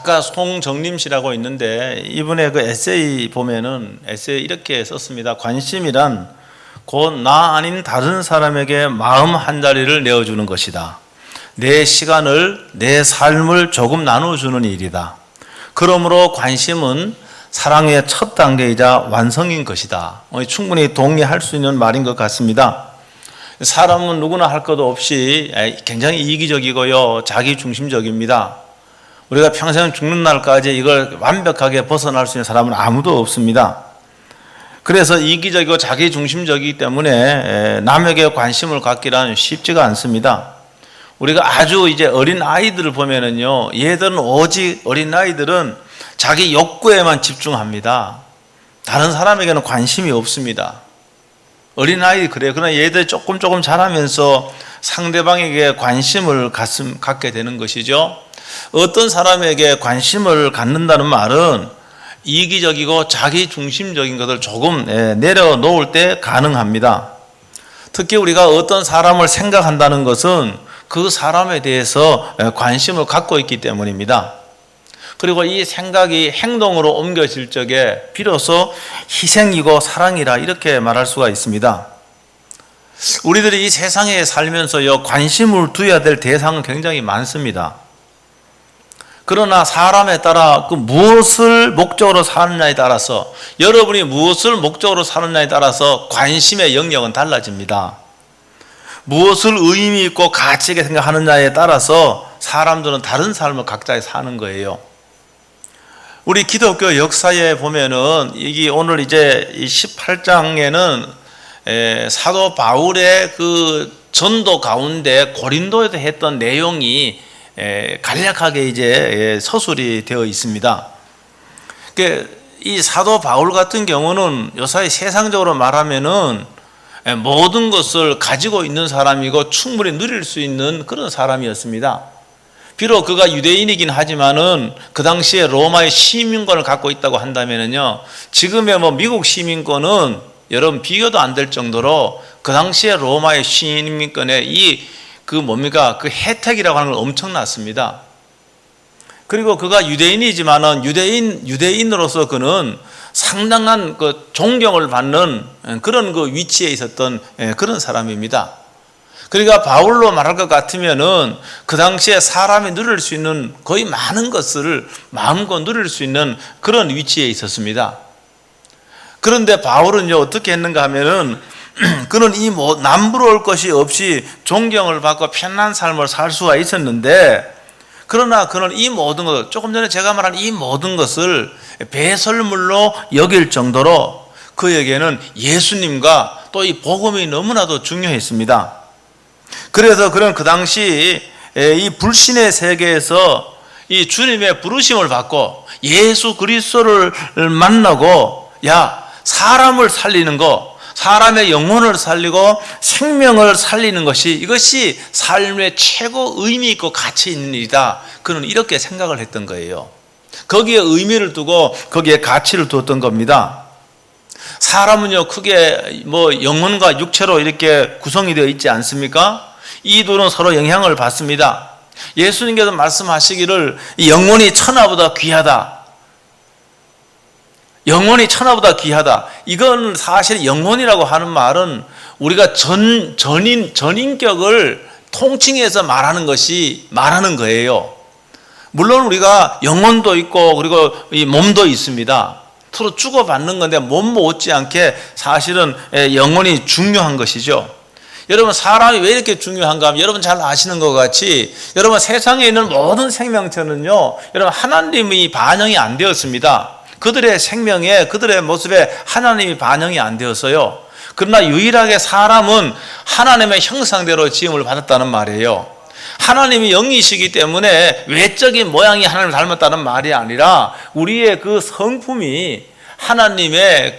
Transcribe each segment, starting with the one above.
작가 송정림 씨라고 있는데 이분의 그 에세이 보면은 에세이 이렇게 썼습니다. 관심이란 곧 나 아닌 다른 사람에게 마음 한 자리를 내어주는 것이다. 내 시간을, 내 삶을 조금 나눠주는 일이다. 그러므로 관심은 사랑의 첫 단계이자 완성인 것이다. 충분히 동의할 수 있는 말인 것 같습니다. 사람은 누구나 할 것도 없이 굉장히 이기적이고요, 자기중심적입니다. 우리가 평생 죽는 날까지 이걸 완벽하게 벗어날 수 있는 사람은 아무도 없습니다. 그래서 이기적이고 자기중심적이기 때문에 남에게 관심을 갖기란 쉽지가 않습니다. 우리가 아주 이제 어린 아이들을 보면은요, 얘들은 오직 어린 아이들은 자기 욕구에만 집중합니다. 다른 사람에게는 관심이 없습니다. 어린 아이들이 그래요. 그러나 얘들 조금 자라면서 상대방에게 관심을 갖게 되는 것이죠. 어떤 사람에게 관심을 갖는다는 말은 이기적이고 자기중심적인 것을 조금 내려놓을 때 가능합니다. 특히 우리가 어떤 사람을 생각한다는 것은 그 사람에 대해서 관심을 갖고 있기 때문입니다. 그리고 이 생각이 행동으로 옮겨질 적에 비로소 희생이고 사랑이라 이렇게 말할 수가 있습니다. 우리들이 이 세상에 살면서요, 관심을 두어야 될 대상은 굉장히 많습니다. 그러나 사람에 따라 그 무엇을 목적으로 사느냐에 따라서, 여러분이 무엇을 목적으로 사느냐에 따라서 관심의 영역은 달라집니다. 무엇을 의미 있고 가치 있게 생각하느냐에 따라서 사람들은 다른 삶을 각자 사는 거예요. 우리 기독교 역사에 보면은 이게 오늘 이제 18장에는 사도 바울의 그 전도 가운데 고린도에도 했던 내용이 간략하게 이제 서술이 되어 있습니다. 이 사도 바울 같은 경우는 요사이 세상적으로 말하면은 모든 것을 가지고 있는 사람이고 충분히 누릴 수 있는 그런 사람이었습니다. 비록 그가 유대인이긴 하지만은 그 당시에 로마의 시민권을 갖고 있다고 한다면은요, 지금의 미국 시민권은 여러분 비교도 안 될 정도로 그 당시에 로마의 시민권의 그 혜택이라고 하는 건 엄청났습니다. 그리고 그가 유대인이지만은 유대인으로서 그는 상당한 그 존경을 받는 그런 그 위치에 있었던 그런 사람입니다. 그러니까 바울로 말할 것 같으면은 그 당시에 사람이 누릴 수 있는 거의 많은 것을 마음껏 누릴 수 있는 그런 위치에 있었습니다. 그런데 바울은요, 어떻게 했는가 하면은 그는 남부러울 것이 없이 존경을 받고 편안한 삶을 살 수가 있었는데, 그러나 그는 이 모든 것, 조금 전에 제가 말한 이 모든 것을 배설물로 여길 정도로 그에게는 예수님과 또 이 복음이 너무나도 중요했습니다. 그래서 그는 그 당시 이 불신의 세계에서 이 주님의 부르심을 받고 예수 그리스도를 만나고, 사람을 살리는 거, 사람의 영혼을 살리고 생명을 살리는 것이, 이것이 삶의 최고 의미 있고 가치 있는 일이다. 그는 이렇게 생각을 했던 거예요. 거기에 의미를 두고 거기에 가치를 두었던 겁니다. 사람은요, 크게 영혼과 육체로 이렇게 구성이 되어 있지 않습니까? 이 둘은 서로 영향을 받습니다. 예수님께서 말씀하시기를 영혼이 천하보다 귀하다. 영혼이 천하보다 귀하다. 이건 사실 영혼이라고 하는 말은 우리가 전인격을 통칭해서 말하는 거예요. 물론 우리가 영혼도 있고 그리고 이 몸도 있습니다. 서로 주고받는 건데 몸 못지않게 사실은 영혼이 중요한 것이죠. 여러분, 사람이 왜 이렇게 중요한가 하면 여러분 잘 아시는 것 같이 여러분 세상에 있는 모든 생명체는요, 여러분 하나님이 반영이 안 되었습니다. 그들의 생명에, 그들의 모습에 하나님이 반영이 안 되었어요. 그러나 유일하게 사람은 하나님의 형상대로 지음을 받았다는 말이에요. 하나님이 영이시기 때문에 외적인 모양이 하나님을 닮았다는 말이 아니라 우리의 그 성품이 하나님의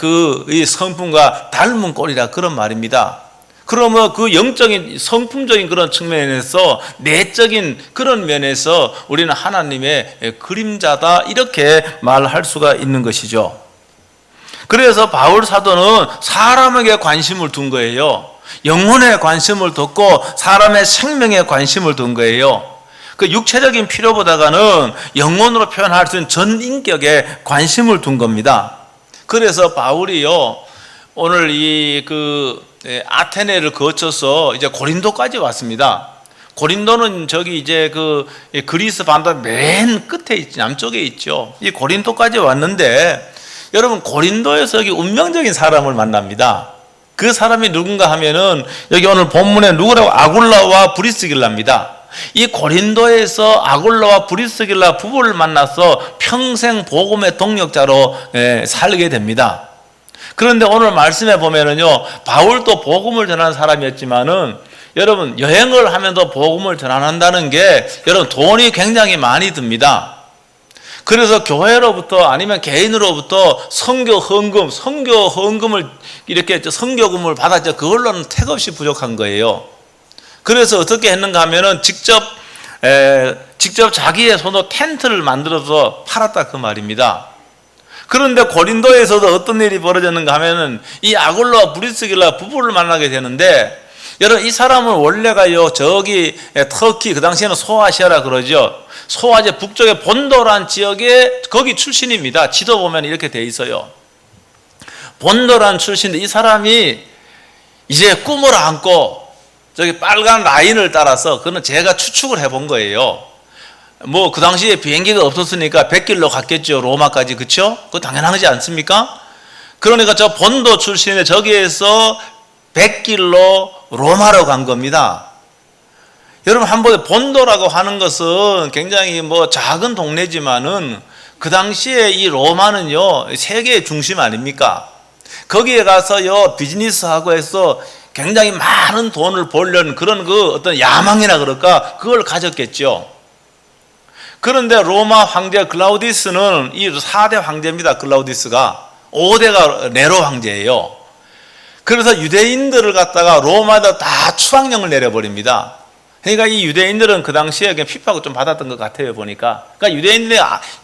이 성품과 닮은 꼴이라 그런 말입니다. 그러면 그 영적인 성품적인 그런 측면에서 내적인 그런 면에서 우리는 하나님의 그림자다, 이렇게 말할 수가 있는 것이죠. 그래서 바울 사도는 사람에게 관심을 둔 거예요. 영혼에 관심을 뒀고 사람의 생명에 관심을 둔 거예요. 그 육체적인 필요보다가는 영혼으로 표현할 수 있는 전 인격에 관심을 둔 겁니다. 그래서 바울이요, 오늘 아테네를 거쳐서 이제 고린도까지 왔습니다. 고린도는 저기 이제 그리스 반도 맨 끝에 있지, 남쪽에 있죠. 이 고린도까지 왔는데, 여러분 고린도에서 여기 운명적인 사람을 만납니다. 그 사람이 누군가 하면은 여기 오늘 본문에 누구라고? 아굴라와 브리스길라입니다. 이 고린도에서 아굴라와 브리스길라 부부를 만나서 평생 복음의 동력자로 살게 됩니다. 그런데 오늘 말씀에 보면은요, 바울도 복음을 전하는 사람이었지만은 여러분 여행을 하면서 복음을 전한다는 게 여러분 돈이 굉장히 많이 듭니다. 그래서 교회로부터 아니면 개인으로부터 선교 헌금을 이렇게 선교금을 받았죠. 그걸로는 택없이 부족한 거예요. 그래서 어떻게 했는가 하면은 직접 자기의 손으로 텐트를 만들어서 팔았다 그 말입니다. 그런데 고린도에서도 어떤 일이 벌어졌는가 하면은 이 아굴라와 브리스길라 부부를 만나게 되는데, 여러분 이 사람은 원래가요 저기 터키, 그 당시에는 소아시아라 그러죠. 소아시아 북쪽의 본도란 지역의 거기 출신입니다. 지도 보면 이렇게 돼 있어요. 본도란 출신인데 이 사람이 이제 꿈을 안고 저기 빨간 라인을 따라서, 그거는 제가 추측을 해본 거예요. 뭐 그 당시에 비행기가 없었으니까 100길로 갔겠죠, 로마까지. 그렇죠? 그거 당연하지 않습니까? 그러니까 저 본도 출신의 저기에서 100길로 로마로 간 겁니다. 여러분 한번 본도라고 하는 것은 굉장히 뭐 작은 동네지만은 그 당시에 이 로마는요 세계의 중심 아닙니까? 거기에 가서요 비즈니스하고 해서 굉장히 많은 돈을 벌려는 그런 어떤 야망이나 그럴까, 그걸 가졌겠죠. 그런데 로마 황제 글라우디스는 이 4대 황제입니다. 글라우디스가 5대가 네로 황제예요. 그래서 유대인들을 갖다가 로마에다 다 추방령을 내려버립니다. 그러니까 이 유대인들은 그 당시에 그냥 핍박을 좀 받았던 것 같아요, 보니까. 그러니까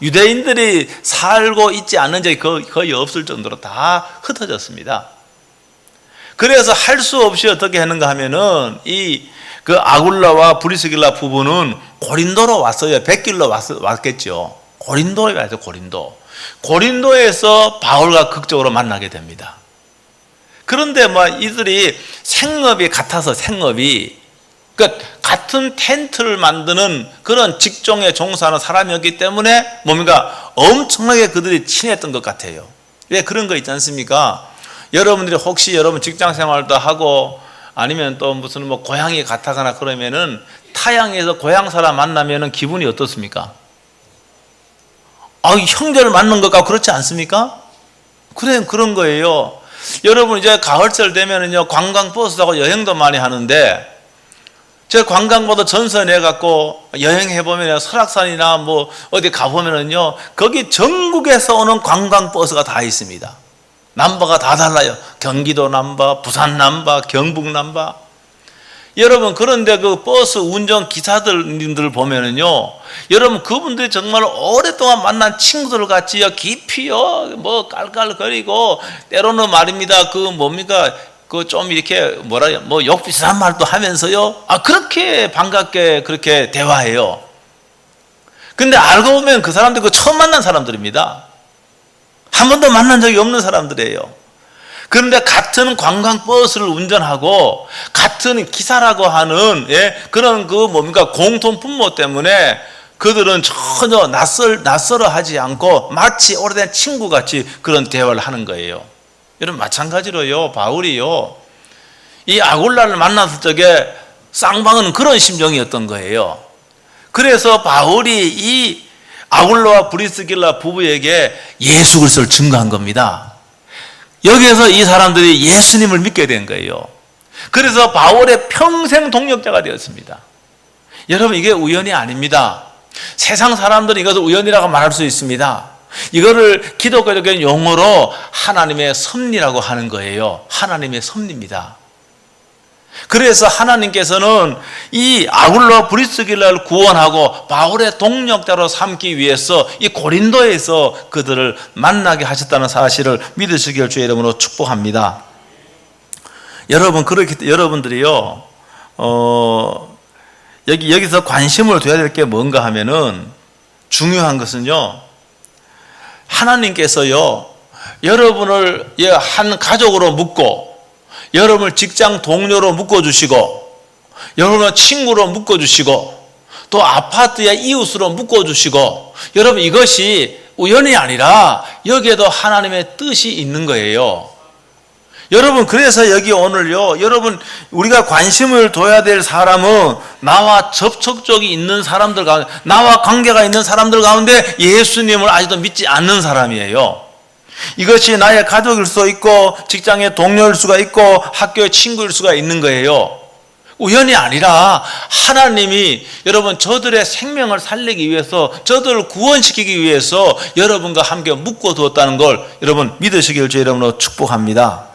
유대인들이 살고 있지 않은 적이 거의 없을 정도로 다 흩어졌습니다. 그래서 할 수 없이 어떻게 했는가 하면은 그 아굴라와 브리스길라 부부는 고린도로 왔어요. 100길로 왔겠죠. 고린도에 와서 고린도에서 바울과 극적으로 만나게 됩니다. 그런데 뭐 이들이 생업이 같아서 그러니까 같은 텐트를 만드는 그런 직종에 종사하는 사람이었기 때문에 뭡니까? 엄청나게 그들이 친했던 것 같아요. 왜 그런 거 있지 않습니까? 여러분들이 혹시 여러분 직장 생활도 하고 아니면 또 무슨 뭐 고향이 같아가나 그러면은 타향에서 고향 사람 만나면은 기분이 어떻습니까? 형제를 만난 것 같고 그렇지 않습니까? 그런 거예요. 여러분 이제 가을철 되면은요 관광버스 타고 여행도 많이 하는데, 제가 관광버스 전서 내갖고 여행해보면 설악산이나 뭐 어디 가보면은요 거기 전국에서 오는 관광버스가 다 있습니다. 남바가 다 달라요. 경기도 남바, 부산 남바, 경북 남바. 여러분 그런데 그 버스 운전 기사들님들 보면은요, 여러분 그분들이 정말 오랫동안 만난 친구들 같이요 깊이요 뭐 깔깔거리고, 때로는 말입니다 그 좀 이렇게 뭐 욕 비슷한 말도 하면서요 그렇게 반갑게 그렇게 대화해요. 근데 알고 보면 그 사람들 처음 만난 사람들입니다. 한 번도 만난 적이 없는 사람들이에요. 그런데 같은 관광버스를 운전하고 같은 기사라고 하는 그런 공통 분모 때문에 그들은 전혀 낯설어 하지 않고 마치 오래된 친구같이 그런 대화를 하는 거예요. 여러분 마찬가지로요 바울이요 이 아굴라를 만났을 적에 쌍방은 그런 심정이었던 거예요. 그래서 바울이 이 아굴라와 브리스길라 부부에게 예수 그리스도를 증거한 겁니다. 여기에서 이 사람들이 예수님을 믿게 된 거예요. 그래서 바울의 평생 동역자가 되었습니다. 여러분 이게 우연이 아닙니다. 세상 사람들은 이것을 우연이라고 말할 수 있습니다. 이거를 기독교적인 용어로 하나님의 섭리라고 하는 거예요. 하나님의 섭리입니다. 그래서 하나님께서는 이 아굴라 브리스길라를 구원하고 바울의 동력자로 삼기 위해서 이 고린도에서 그들을 만나게 하셨다는 사실을 믿으시길 주의 이름으로 축복합니다. 여러분 여러분들이요 여기서 관심을 둬야 될 게 뭔가 하면은 중요한 것은요, 하나님께서요, 여러분을 한 가족으로 묶고, 여러분을 직장 동료로 묶어주시고, 여러분을 친구로 묶어주시고, 또 아파트의 이웃으로 묶어주시고, 여러분 이것이 우연이 아니라 여기에도 하나님의 뜻이 있는 거예요. 여러분, 그래서 여기 오늘요, 여러분, 우리가 관심을 둬야 될 사람은 나와 접촉적이 있는 사람들 가운데, 나와 관계가 있는 사람들 가운데 예수님을 아직도 믿지 않는 사람이에요. 이것이 나의 가족일 수도 있고, 직장의 동료일 수가 있고, 학교의 친구일 수가 있는 거예요. 우연이 아니라 하나님이 여러분 저들의 생명을 살리기 위해서, 저들을 구원시키기 위해서 여러분과 함께 묶어두었다는 걸 여러분 믿으시길 주 이름으로 축복합니다.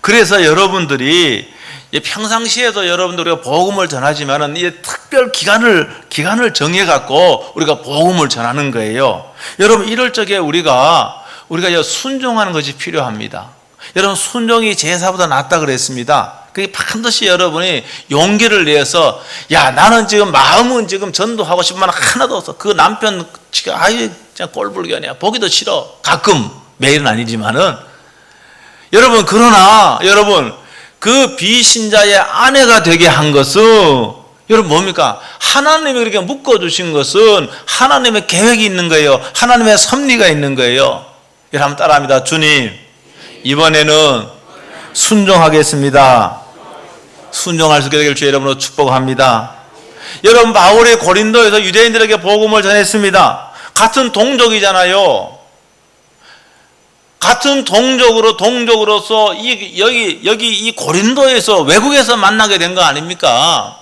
그래서 여러분들이 평상시에도 여러분들 우리가 복음을 전하지만은 이 특별 기간을 정해갖고 우리가 복음을 전하는 거예요. 여러분 이럴 적에 우리가 순종하는 것이 필요합니다. 여러분 순종이 제사보다 낫다 그랬습니다. 그게 반드시 여러분이 용기를 내서, 야 나는 지금 마음은 지금 전도하고 싶으면 하나도 없어. 그 남편 아유 그냥 꼴불견이야. 보기도 싫어. 가끔, 매일은 아니지만은. 여러분 그러나 여러분 그 비신자의 아내가 되게 한 것은 여러분 뭡니까? 하나님이 그렇게 묶어주신 것은 하나님의 계획이 있는 거예요. 하나님의 섭리가 있는 거예요. 여러분 한번 따라합니다. 주님, 이번에는 순종하겠습니다. 순종할 수 있게 되길 주의 이름으로 축복합니다. 여러분 바울이 고린도에서 유대인들에게 복음을 전했습니다. 같은 동족이잖아요. 같은 동족으로서 여기 이 고린도에서 외국에서 만나게 된 거 아닙니까?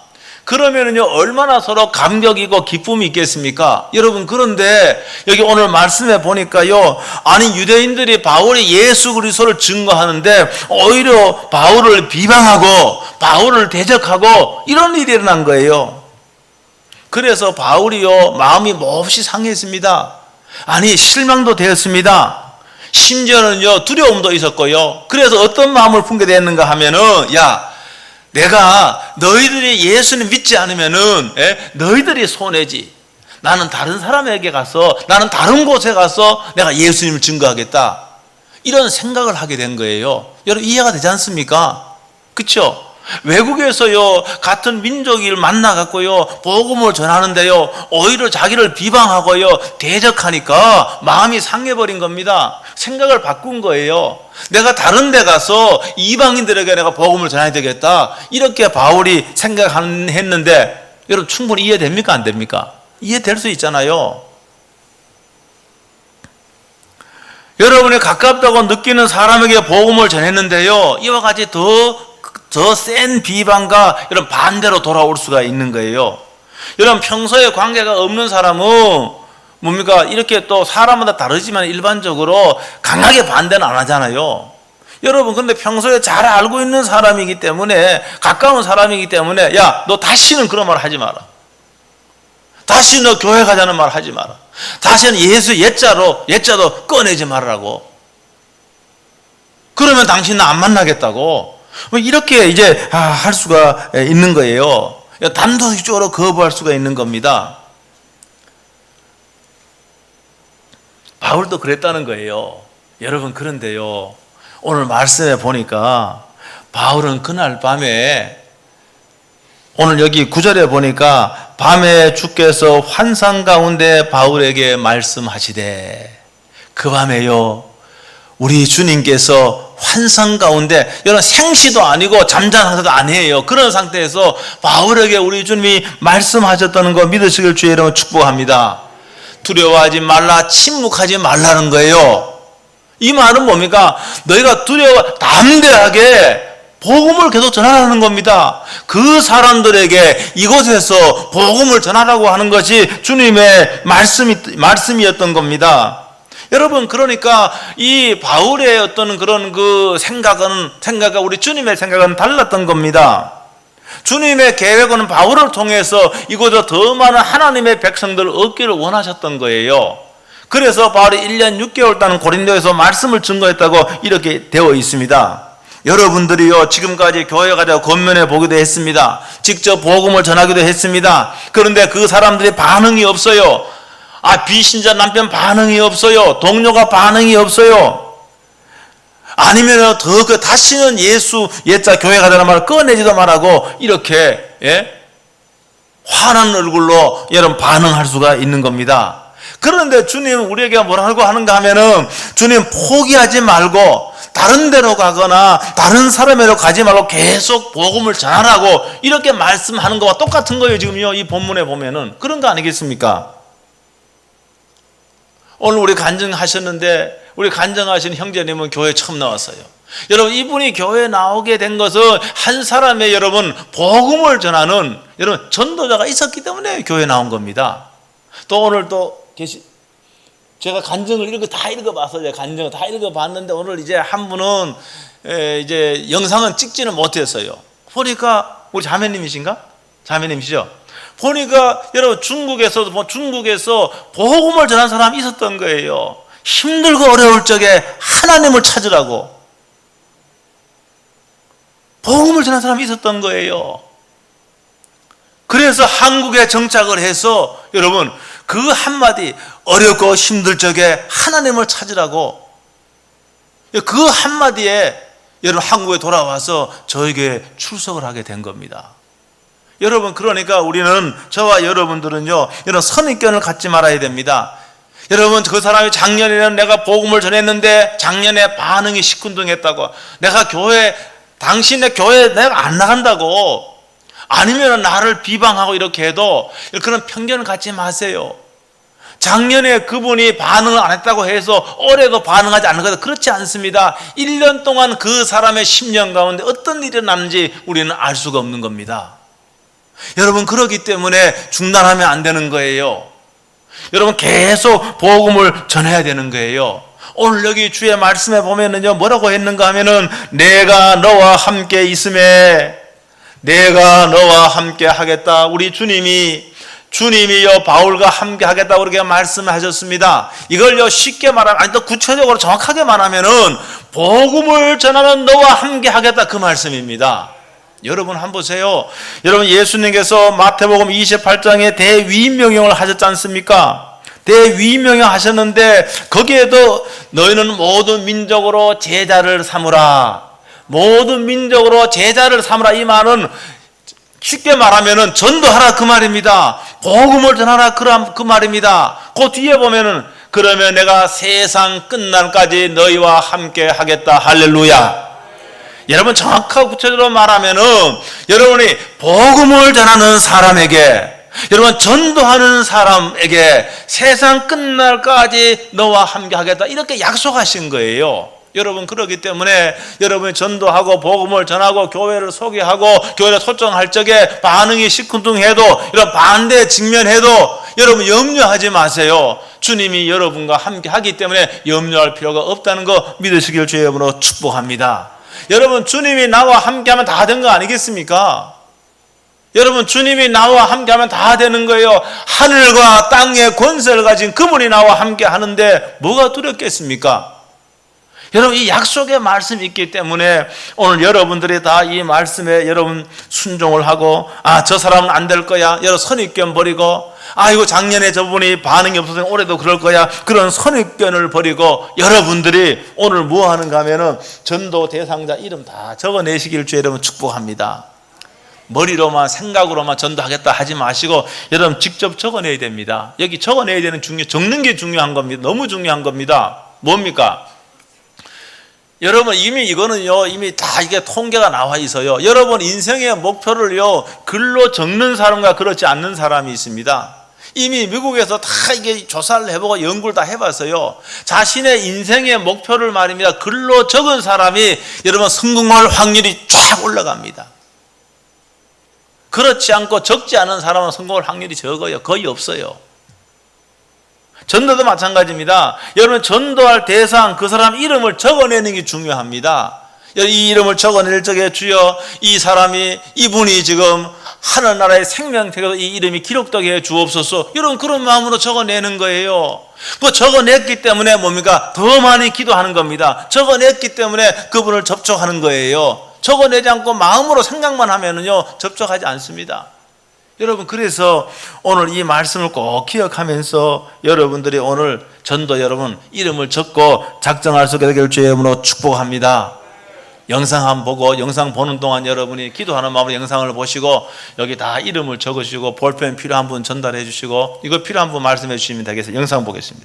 그러면은요 얼마나 서로 감격이고 기쁨이 있겠습니까? 여러분 그런데 여기 오늘 말씀에 보니까요, 아니 유대인들이 바울이 예수 그리스도를 증거하는데 오히려 바울을 비방하고 바울을 대적하고 이런 일이 일어난 거예요. 그래서 바울이요 마음이 몹시 상했습니다. 아니 실망도 되었습니다. 심지어는요 두려움도 있었고요. 그래서 어떤 마음을 품게 됐는가 하면은, 야 내가 너희들이 예수님 믿지 않으면은 너희들이 손해지. 나는 다른 사람에게 가서, 나는 다른 곳에 가서 내가 예수님을 증거하겠다. 이런 생각을 하게 된 거예요. 여러분 이해가 되지 않습니까? 그렇죠? 외국에서요 같은 민족을 만나갖고요 복음을 전하는데요 오히려 자기를 비방하고요 대적하니까 마음이 상해버린 겁니다. 생각을 바꾼 거예요. 내가 다른 데 가서 이방인들에게 내가 복음을 전해야 되겠다, 이렇게 바울이 생각했는데 여러분 충분히 이해됩니까? 안 됩니까? 이해될 수 있잖아요. 여러분이 가깝다고 느끼는 사람에게 복음을 전했는데요 이와 같이 더 센 비방과 이런 반대로 돌아올 수가 있는 거예요. 여러분 평소에 관계가 없는 사람은 뭡니까? 이렇게 또 사람마다 다르지만 일반적으로 강하게 반대는 안 하잖아요. 여러분 근데 평소에 잘 알고 있는 사람이기 때문에, 가까운 사람이기 때문에, 야 너 다시는 그런 말 하지 마라. 다시 너 교회 가자는 말 하지 마라. 다시는 예수 예자도 꺼내지 말라고. 그러면 당신 나 안 만나겠다고. 이렇게 이제 할 수가 있는 거예요. 단도직입적으로 거부할 수가 있는 겁니다. 바울도 그랬다는 거예요. 여러분 그런데요 오늘 말씀에 보니까 바울은 그날 밤에, 오늘 여기 9절에 보니까 밤에 주께서 환상 가운데 바울에게 말씀하시되, 그 밤에요 우리 주님께서 환상 가운데, 여러분 생시도 아니고 잠자는 상태도 아니에요. 그런 상태에서 바울에게 우리 주님이 말씀하셨다는 거 믿으시길 주의 이름으로 축복합니다. 두려워하지 말라, 침묵하지 말라는 거예요. 이 말은 뭡니까? 너희가 담대하게 복음을 계속 전하라는 겁니다. 그 사람들에게 이곳에서 복음을 전하라고 하는 것이 주님의 말씀이었던 겁니다. 여러분 그러니까 이 바울의 어떤 그런 그 생각과 우리 주님의 생각은 달랐던 겁니다. 주님의 계획은 바울을 통해서 이곳에 더 많은 하나님의 백성들을 얻기를 원하셨던 거예요. 그래서 바울이 1년 6개월 동안 고린도에서 말씀을 증거했다고 이렇게 되어 있습니다. 여러분들이요 지금까지 교회 가자 권면해 보기도 했습니다. 직접 복음을 전하기도 했습니다. 그런데 그 사람들이 반응이 없어요. 비신자 남편 반응이 없어요. 동료가 반응이 없어요. 아니면 더 다시는 예수 옛자 교회 가자는 말을 꺼내지도 말하고 이렇게 화난 얼굴로 여러분 반응할 수가 있는 겁니다. 그런데 주님 우리에게 뭐라고 하는가 하면은 주님 포기하지 말고 다른 데로 가거나 다른 사람에로 가지 말고 계속 복음을 전하라고 이렇게 말씀하는 것과 똑같은 거예요. 지금요 이 본문에 보면은 그런 거 아니겠습니까? 오늘 우리 간증하셨는데 우리 간증하신 형제님은 교회 처음 나왔어요. 여러분 이분이 교회에 나오게 된 것은 한 사람의 여러분 복음을 전하는 여러분 전도자가 있었기 때문에 교회에 나온 겁니다. 또 오늘 또 제가 간증을 다 읽어봤어요. 간증을 다 읽어봤는데 오늘 이제 한 분은 이제 영상은 찍지는 못했어요. 보니까 우리 자매님이신가? 자매님이시죠? 보니까 여러분 중국에서 복음을 전한 사람이 있었던 거예요. 힘들고 어려울 적에 하나님을 찾으라고 복음을 전한 사람이 있었던 거예요. 그래서 한국에 정착을 해서 여러분 그 한마디 어렵고 힘들 적에 하나님을 찾으라고 그 한마디에 여러분 한국에 돌아와서 저에게 출석을 하게 된 겁니다. 여러분 그러니까 우리는 저와 여러분들은요 이런 선입견을 갖지 말아야 됩니다. 여러분 그 사람이 작년에는 내가 복음을 전했는데 작년에 반응이 시큰둥했다고 내가 당신의 교회 내가 안 나간다고 아니면 나를 비방하고 이렇게 해도 그런 편견을 갖지 마세요. 작년에 그분이 반응을 안 했다고 해서 올해도 반응하지 않는 것은 그렇지 않습니다. 1년 동안 그 사람의 심령 가운데 어떤 일이 났는지 우리는 알 수가 없는 겁니다. 여러분 그렇기 때문에 중단하면 안 되는 거예요. 여러분 계속 복음을 전해야 되는 거예요. 오늘 여기 주의 말씀에 보면은요 뭐라고 했는가 하면은 내가 너와 함께 있음에 내가 너와 함께 하겠다. 우리 주님이요 바울과 함께 하겠다고 그렇게 말씀하셨습니다. 이걸요 쉽게 말하면 더 구체적으로 정확하게 말하면은 복음을 전하는 너와 함께 하겠다 그 말씀입니다. 여러분 한번 보세요. 여러분 예수님께서 마태복음 28장에 대위임명령을 하셨지 않습니까? 대위임명령 하셨는데 거기에도 너희는 모든 민족으로 제자를 삼으라. 모든 민족으로 제자를 삼으라. 이 말은 쉽게 말하면은 전도하라 그 말입니다. 복음을 전하라 그 말입니다. 그 뒤에 보면은 그러면 내가 세상 끝날까지 너희와 함께 하겠다. 할렐루야. 여러분 정확하고 구체적으로 말하면은 여러분이 복음을 전하는 사람에게 여러분 전도하는 사람에게 세상 끝날까지 너와 함께 하겠다 이렇게 약속하신 거예요. 여러분 그렇기 때문에 여러분이 전도하고 복음을 전하고 교회를 소개하고 교회를 초청할 적에 반응이 시큰둥해도 이런 반대에 직면해도 여러분 염려하지 마세요. 주님이 여러분과 함께 하기 때문에 염려할 필요가 없다는 거 믿으시길 주의 이름으로 축복합니다. 여러분 주님이 나와 함께하면 다 된 거 아니겠습니까? 여러분 주님이 나와 함께하면 다 되는 거예요. 하늘과 땅의 권세를 가진 그분이 나와 함께 하는데 뭐가 두렵겠습니까? 여러분 이 약속의 말씀이 있기 때문에 오늘 여러분들이 다 이 말씀에 여러분 순종을 하고 저 사람은 안 될 거야. 여러분 선입견 버리고 이거 작년에 저분이 반응이 없어서 올해도 그럴 거야. 그런 선입견을 버리고 여러분들이 오늘 뭐 하는가 하면은 전도 대상자 이름 다 적어내시길 주의 여러분 축복합니다. 머리로만 생각으로만 전도하겠다 하지 마시고 여러분 직접 적어내야 됩니다. 여기 적어내야 되는 적는 게 중요한 겁니다. 너무 중요한 겁니다. 뭡니까? 여러분 이미 다 이게 통계가 나와 있어요. 여러분 인생의 목표를요 글로 적는 사람과 그렇지 않는 사람이 있습니다. 이미 미국에서 다 이게 조사를 해보고 연구를 다 해봤어요. 자신의 인생의 목표를 말입니다 글로 적은 사람이 여러분 성공할 확률이 쫙 올라갑니다. 그렇지 않고 적지 않은 사람은 성공할 확률이 적어요. 거의 없어요. 전도도 마찬가지입니다. 여러분 전도할 대상 그 사람 이름을 적어내는 게 중요합니다. 이 이름을 적어낼 적에 주여 이분이 지금 하늘나라의 생명책에도 이 이름이 기록되게 해 주옵소서. 여러분 그런 마음으로 적어내는 거예요. 그 적어냈기 때문에 뭡니까? 더 많이 기도하는 겁니다. 적어냈기 때문에 그분을 접촉하는 거예요. 적어내지 않고 마음으로 생각만 하면은요 접촉하지 않습니다. 여러분 그래서 오늘 이 말씀을 꼭 기억하면서 여러분들이 오늘 전도 여러분 이름을 적고 작정할 수 있게 되기를 주의 이름으로 축복합니다. 영상 한번 보고 영상 보는 동안 여러분이 기도하는 마음으로 영상을 보시고 여기 다 이름을 적으시고 볼펜 필요한 분 전달해 주시고 이거 필요한 분 말씀해 주시면 되겠어요. 영상 보겠습니다.